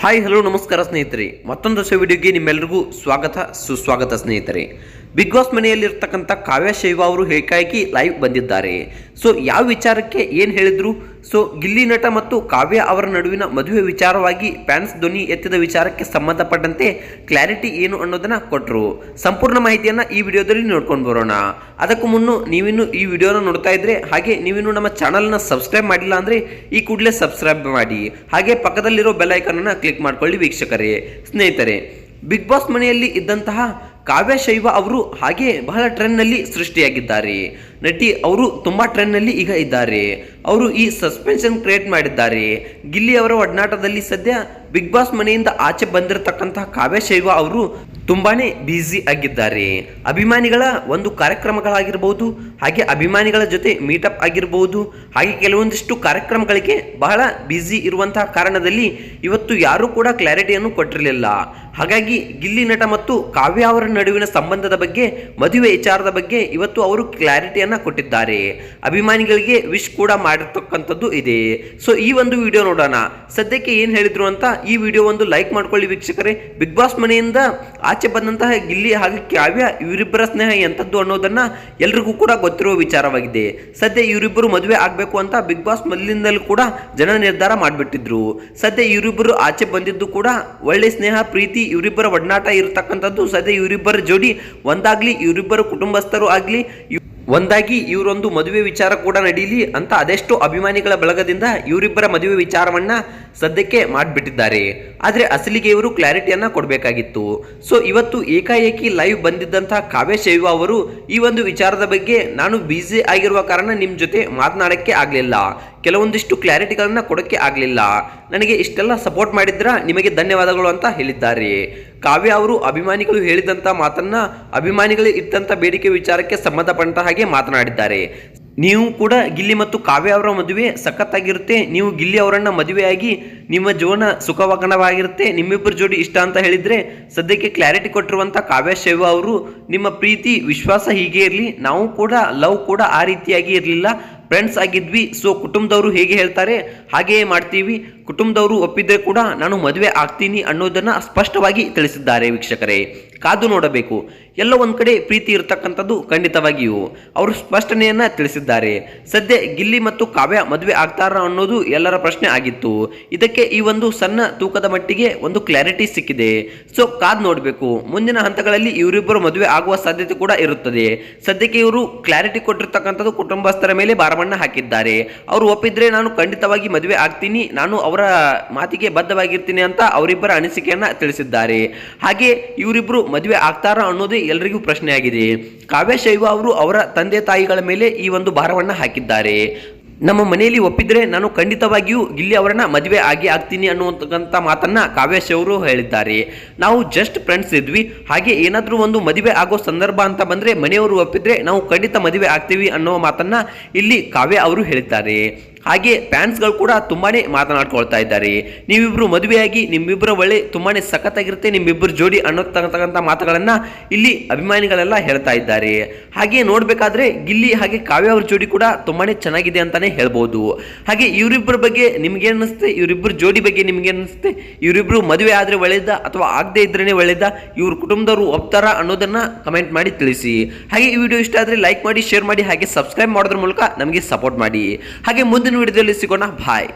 Hi hello ನಮಸ್ಕಾರ ಸ್ನೇಹಿತರೆ, ಮತ್ತೊಂದು ಹೊಸ ವಿಡಿಯೋಗೆ ನಿಮ್ಮೆಲ್ಲರಿಗೂ ಸ್ವಾಗತ ಸುಸ್ವಾಗತ ಸ್ನೇಹಿತರೆ. ಬಿಗ್ ಬಾಸ್ ಮನೆಯಲ್ಲಿರ್ತಕ್ಕಂಥ ಕಾವ್ಯ ಶೈವ ಅವರು ಏಕಾಏಕಿ ಲೈವ್ ಬಂದಿದ್ದಾರೆ. ಸೊ ಯಾವ ವಿಚಾರಕ್ಕೆ ಏನು ಹೇಳಿದ್ರು, ಸೊ ಗಿಲ್ಲಿ ನಟ ಮತ್ತು ಕಾವ್ಯ ಅವರ ನಡುವಿನ ಮದುವೆ ವಿಚಾರವಾಗಿ ಫ್ಯಾನ್ಸ್ ಧ್ವನಿ ಎತ್ತಿದ ವಿಚಾರಕ್ಕೆ ಸಂಬಂಧಪಟ್ಟಂತೆ ಕ್ಲಾರಿಟಿ ಏನು ಅನ್ನೋದನ್ನ ಕೊಟ್ಟರು. ಸಂಪೂರ್ಣ ಮಾಹಿತಿಯನ್ನು ಈ ವಿಡಿಯೋದಲ್ಲಿ ನೋಡ್ಕೊಂಡು ಬರೋಣ. ಅದಕ್ಕೂ ಮುನ್ನ ನೀವಿನ್ನು ಈ ವಿಡಿಯೋನ ನೋಡ್ತಾ ಇದ್ರೆ, ಹಾಗೆ ನೀವಿನ್ನು ನಮ್ಮ ಚಾನಲ್ನ ಸಬ್ಸ್ಕ್ರೈಬ್ ಮಾಡಿಲ್ಲ ಅಂದರೆ ಈ ಕೂಡಲೇ ಸಬ್ಸ್ಕ್ರೈಬ್ ಮಾಡಿ, ಹಾಗೆ ಪಕ್ಕದಲ್ಲಿರೋ ಬೆಲ್ ಐಕನನ್ನು ಕ್ಲಿಕ್ ಮಾಡ್ಕೊಳ್ಳಿ ವೀಕ್ಷಕರೇ. ಸ್ನೇಹಿತರೆ, ಬಿಗ್ ಬಾಸ್ ಮನೆಯಲ್ಲಿ ಇದ್ದಂತಹ ಕಾವ್ಯ ಶೈವ ಅವರು ಹಾಗೆ ಬಹಳ ಟ್ರೆಂಡ್ನಲ್ಲಿ ಸೃಷ್ಟಿಯಾಗಿದ್ದಾರೆ. ನಟಿ ಅವರು ತುಂಬ ಟ್ರೆಂಡ್ನಲ್ಲಿ ಈಗ ಇದ್ದಾರೆ. ಅವರು ಈ ಸಸ್ಪೆನ್ಷನ್ ಕ್ರಿಯೇಟ್ ಮಾಡಿದ್ದಾರೆ. ಗಿಲ್ಲಿ ಅವರ ಒಡನಾಟದಲ್ಲಿ ಸದ್ಯ ಬಿಗ್ ಬಾಸ್ ಮನೆಯಿಂದ ಆಚೆ ಬಂದಿರತಕ್ಕಂತಹ ಕಾವ್ಯ ಶೈವ ಅವರು ತುಂಬಾನೇ ಬ್ಯುಸಿ ಆಗಿದ್ದಾರೆ. ಅಭಿಮಾನಿಗಳ ಒಂದು ಕಾರ್ಯಕ್ರಮಗಳಾಗಿರ್ಬೋದು, ಹಾಗೆ ಅಭಿಮಾನಿಗಳ ಜೊತೆ ಮೀಟಪ್ ಆಗಿರ್ಬೋದು, ಹಾಗೆ ಕೆಲವೊಂದಿಷ್ಟು ಕಾರ್ಯಕ್ರಮಗಳಿಗೆ ಬಹಳ ಬ್ಯುಸಿ ಇರುವಂತಹ ಕಾರಣದಲ್ಲಿ ಇವತ್ತು ಯಾರೂ ಕೂಡ ಕ್ಲಾರಿಟಿಯನ್ನು ಕೊಟ್ಟಿರಲಿಲ್ಲ. ಹಾಗಾಗಿ ಗಿಲ್ಲಿ ನಟ ಮತ್ತು ಕಾವ್ಯ ಅವರ ನಡುವಿನ ಸಂಬಂಧದ ಬಗ್ಗೆ, ಮದುವೆ ವಿಚಾರದ ಬಗ್ಗೆ ಇವತ್ತು ಅವರು ಕ್ಲಾರಿಟಿಯನ್ನ ಕೊಟ್ಟಿದ್ದಾರೆ. ಅಭಿಮಾನಿಗಳಿಗೆ ವಿಶ್ ಕೂಡ ಮಾಡಿರ್ತಕ್ಕಂಥದ್ದು ಇದೆ. ಸೊ ಈ ಒಂದು ವಿಡಿಯೋ ನೋಡೋಣ. ಸದ್ಯಕ್ಕೆ ಏನು ಹೇಳಿದ್ರು ಅಂತ ಈ ವಿಡಿಯೋ ಒಂದು ಲೈಕ್ ಮಾಡ್ಕೊಳ್ಳಿ ವೀಕ್ಷಕರೇ. ಬಿಗ್ ಬಾಸ್ ಮನೆಯಿಂದ ಆಚೆ ಬಂದಂತಹ ಗಿಲ್ಲಿ ಹಾಗೆ ಕಾವ್ಯ ಇವರಿಬ್ಬರ ಸ್ನೇಹ ಎಂಥದ್ದು ಅನ್ನೋದನ್ನ ಎಲ್ರಿಗೂ ಕೂಡ ಗೊತ್ತಿರುವ ವಿಚಾರವಾಗಿದೆ. ಸದ್ಯ ಇವರಿಬ್ಬರು ಮದುವೆ ಆಗಬೇಕು ಅಂತ ಬಿಗ್ ಬಾಸ್ ಮೊದಲಿಂದಲೂ ಕೂಡ ಜನ ನಿರ್ಧಾರ ಮಾಡಿಬಿಟ್ಟಿದ್ರು. ಸದ್ಯ ಇವರಿಬ್ಬರು ಆಚೆ ಬಂದಿದ್ದು ಕೂಡ ಒಳ್ಳೆ ಸ್ನೇಹ ಪ್ರೀತಿ ಇವರಿಬ್ಬರ ಒಡನಾಟ ಇರತಕ್ಕಂಥದ್ದು. ಸದ್ಯ ಇವರಿಬ್ಬರ ಜೋಡಿ ಒಂದಾಗ್ಲಿ, ಇವರಿಬ್ಬರ ಕುಟುಂಬಸ್ಥರು ಆಗ್ಲಿ ಒಂದಾಗಿ ಇವರೊಂದು ಮದುವೆ ವಿಚಾರ ಕೂಡ ನಡೀಲಿ ಅಂತ ಅದೆಷ್ಟು ಅಭಿಮಾನಿಗಳ ಬಳಗದಿಂದ ಇವರಿಬ್ಬರ ಮದುವೆ ವಿಚಾರವನ್ನ ಸದ್ಯಕ್ಕೆ ಮಾಡಿಬಿಟ್ಟಿದ್ದಾರೆ. ಆದರೆ ಅಸಲಿಗೆ ಇವರು ಕ್ಲಾರಿಟಿಯನ್ನ ಕೊಡಬೇಕಾಗಿತ್ತು. ಸೊ ಇವತ್ತು ಏಕಾಏಕಿ ಲೈವ್ ಬಂದಿದ್ದಂತಹ ಕಾವ್ಯ ಶೈವ ಅವರು ಈ ಒಂದು ವಿಚಾರದ ಬಗ್ಗೆ ನಾನು ಬ್ಯುಸಿ ಆಗಿರುವ ಕಾರಣ ನಿಮ್ಮ ಜೊತೆ ಮಾತನಾಡಕ್ಕೆ ಆಗಲಿಲ್ಲ, ಕೆಲವೊಂದಿಷ್ಟು ಕ್ಲಾರಿಟಿಗಳನ್ನ ಕೊಡೋಕ್ಕೆ ಆಗಲಿಲ್ಲ, ನನಗೆ ಇಷ್ಟೆಲ್ಲ ಸಪೋರ್ಟ್ ಮಾಡಿದ್ರ ನಿಮಗೆ ಧನ್ಯವಾದಗಳು ಅಂತ ಹೇಳಿದ್ದಾರೆ. ಕಾವ್ಯ ಅವರು ಅಭಿಮಾನಿಗಳು ಹೇಳಿದಂಥ ಮಾತನ್ನ, ಅಭಿಮಾನಿಗಳು ಇದ್ದಂಥ ಬೇಡಿಕೆ ವಿಚಾರಕ್ಕೆ ಸಂಬಂಧಪಟ್ಟ ಹಾಗೆ ಮಾತನಾಡಿದ್ದಾರೆ. ನೀವು ಕೂಡ ಗಿಲ್ಲಿ ಮತ್ತು ಕಾವ್ಯ ಅವರ ಮದುವೆ ಸಖತ್ತಾಗಿರುತ್ತೆ, ನೀವು ಗಿಲ್ಲಿ ಅವರನ್ನ ಮದುವೆಯಾಗಿ ನಿಮ್ಮ ಜೀವನ ಸುಖವಾಗಣವಾಗಿರುತ್ತೆ, ನಿಮ್ಮಿಬ್ಬರ ಜೋಡಿ ಇಷ್ಟ ಅಂತ ಹೇಳಿದ್ರೆ ಸದ್ಯಕ್ಕೆ ಕ್ಲಾರಿಟಿ ಕೊಟ್ಟಿರುವಂಥ ಕಾವ್ಯ ಶೈವ ಅವರು ನಿಮ್ಮ ಪ್ರೀತಿ ವಿಶ್ವಾಸ ಹೀಗೆ ಇರಲಿ, ನಾವು ಕೂಡ ಲವ್ ಕೂಡ ಆ ರೀತಿಯಾಗಿ ಇರಲಿಲ್ಲ, ಫ್ರೆಂಡ್ಸ್ ಆಗಿದ್ವಿ. ಸೊ ಕುಟುಂಬದವರು ಹೇಗೆ ಹೇಳ್ತಾರೆ ಹಾಗೆಯೇ ಮಾಡ್ತೀವಿ, ಕುಟುಂಬದವರು ಒಪ್ಪಿದ್ರೆ ಕೂಡ ನಾನು ಮದುವೆ ಆಗ್ತೀನಿ ಅನ್ನೋದನ್ನ ಸ್ಪಷ್ಟವಾಗಿ ತಿಳಿಸಿದ್ದಾರೆ. ವೀಕ್ಷಕರೇ, ಕಾದು ನೋಡಬೇಕು. ಎಲ್ಲ ಒಂದ್ ಕಡೆ ಪ್ರೀತಿ ಇರತಕ್ಕಂಥದ್ದು ಖಂಡಿತವಾಗಿಯೂ ಅವರು ಸ್ಪಷ್ಟನೆಯನ್ನ ತಿಳಿಸಿದ್ದಾರೆ. ಸದ್ಯ ಗಿಲ್ಲಿ ಮತ್ತು ಕಾವ್ಯ ಮದುವೆ ಆಗ್ತಾರ ಅನ್ನೋದು ಎಲ್ಲರ ಪ್ರಶ್ನೆ ಆಗಿತ್ತು. ಇದಕ್ಕೆ ಈ ಒಂದು ಸಣ್ಣ ತೂಕದ ಮಟ್ಟಿಗೆ ಒಂದು ಕ್ಲಾರಿಟಿ ಸಿಕ್ಕಿದೆ. ಸೊ ಕಾದು ನೋಡಬೇಕು. ಮುಂದಿನ ಹಂತಗಳಲ್ಲಿ ಇವರಿಬ್ಬರು ಮದುವೆ ಆಗುವ ಸಾಧ್ಯತೆ ಕೂಡ ಇರುತ್ತದೆ. ಸದ್ಯಕ್ಕೆ ಇವರು ಕ್ಲಾರಿಟಿ ಕೊಟ್ಟಿರ್ತಕ್ಕಂಥದ್ದು ಕುಟುಂಬಸ್ಥರ ಮೇಲೆ ಭಾರವನ್ನ ಹಾಕಿದ್ದಾರೆ. ಅವರು ಒಪ್ಪಿದ್ರೆ ನಾನು ಖಂಡಿತವಾಗಿ ಮದುವೆ ಆಗ್ತೀನಿ, ನಾನು ಅವರ ಮಾತಿಗೆ ಬದ್ಧವಾಗಿರ್ತೀನಿ ಅಂತ ಅವರಿಬ್ಬರ ಅನಿಸಿಕೆಯನ್ನ ತಿಳಿಸಿದ್ದಾರೆ. ಹಾಗೆ ಇವರಿಬ್ರು ಮದುವೆ ಆಗ್ತಾರ ಅನ್ನೋದೇ ಎಲ್ರಿಗೂ ಪ್ರಶ್ನೆ ಆಗಿದೆ. ಕಾವ್ಯ ಶೈವ ಅವರು ಅವರ ತಂದೆ ತಾಯಿಗಳ ಮೇಲೆ ಈ ಒಂದು ಭಾರವನ್ನ ಹಾಕಿದ್ದಾರೆ. ನಮ್ಮ ಮನೆಯಲ್ಲಿ ಒಪ್ಪಿದ್ರೆ ನಾನು ಖಂಡಿತವಾಗಿಯೂ ಗಿಲ್ಲಿ ಅವರನ್ನ ಮದುವೆ ಆಗ್ತೀನಿ ಅನ್ನುವಂಥ ಮಾತನ್ನ ಕಾವ್ಯ ಶೈವರು ಹೇಳಿದ್ದಾರೆ. ನಾವು ಜಸ್ಟ್ ಫ್ರೆಂಡ್ಸ್ ಇದ್ವಿ, ಹಾಗೆ ಏನಾದರೂ ಒಂದು ಮದುವೆ ಆಗೋ ಸಂದರ್ಭ ಅಂತ ಬಂದ್ರೆ ಮನೆಯವರು ಒಪ್ಪಿದ್ರೆ ನಾವು ಖಂಡಿತ ಮದುವೆ ಆಗ್ತೀವಿ ಅನ್ನೋ ಮಾತನ್ನ ಇಲ್ಲಿ ಕಾವ್ಯ ಅವರು ಹೇಳಿದ್ದಾರೆ. ಹಾಗೆ ಫ್ಯಾನ್ಸ್ಗಳು ಕೂಡ ತುಂಬಾನೇ ಮಾತನಾಡ್ಕೊಳ್ತಾ ಇದ್ದಾರೆ. ನೀವಿಬ್ರು ಮದುವೆಯಾಗಿ ನಿಮ್ಮಿಬ್ಬರ ಒಳ್ಳೆ ತುಂಬಾನೇ ಸಖತ್ತಾಗಿರುತ್ತೆ, ನಿಮ್ಮಿಬ್ಬರು ಜೋಡಿ ಅನ್ನೋತಕ್ಕಂಥ ಮಾತುಗಳನ್ನ ಇಲ್ಲಿ ಅಭಿಮಾನಿಗಳೆಲ್ಲ ಹೇಳ್ತಾ ಇದ್ದಾರೆ. ಹಾಗೆ ನೋಡ್ಬೇಕಾದ್ರೆ ಗಿಲ್ಲಿ ಹಾಗೆ ಕಾವ್ಯ ಅವ್ರ ಜೋಡಿ ಕೂಡ ತುಂಬಾನೇ ಚೆನ್ನಾಗಿದೆ ಅಂತಾನೆ ಹೇಳ್ಬೋದು. ಹಾಗೆ ಇವರಿಬ್ಬರ ಬಗ್ಗೆ ನಿಮ್ಗೆ ಅನಿಸುತ್ತೆ, ಇವರಿಬ್ಬರು ಜೋಡಿ ಬಗ್ಗೆ ನಿಮ್ಗೆ ಅನಿಸುತ್ತೆ, ಇವರಿಬ್ರು ಮದುವೆ ಆದ್ರೆ ಒಳ್ಳೇದ ಅಥವಾ ಆಗದೆ ಇದ್ರೇನೆ ಒಳ್ಳೇದ, ಇವ್ರ ಕುಟುಂಬದವರು ಒಪ್ತಾರ ಅನ್ನೋದನ್ನ ಕಮೆಂಟ್ ಮಾಡಿ ತಿಳಿಸಿ. ಹಾಗೆ ಈ ವಿಡಿಯೋ ಇಷ್ಟ ಆದ್ರೆ ಲೈಕ್ ಮಾಡಿ, ಶೇರ್ ಮಾಡಿ, ಹಾಗೆ ಸಬ್ಸ್ಕ್ರೈಬ್ ಮಾಡೋದ್ರ ಮೂಲಕ ನಮಗೆ ಸಪೋರ್ಟ್ ಮಾಡಿ. ಹಾಗೆ ಮುಂದಿನ ವಿಡಿಯೋದಲ್ಲಿ ಸಿಗೋಣ. ಬಾಯ್.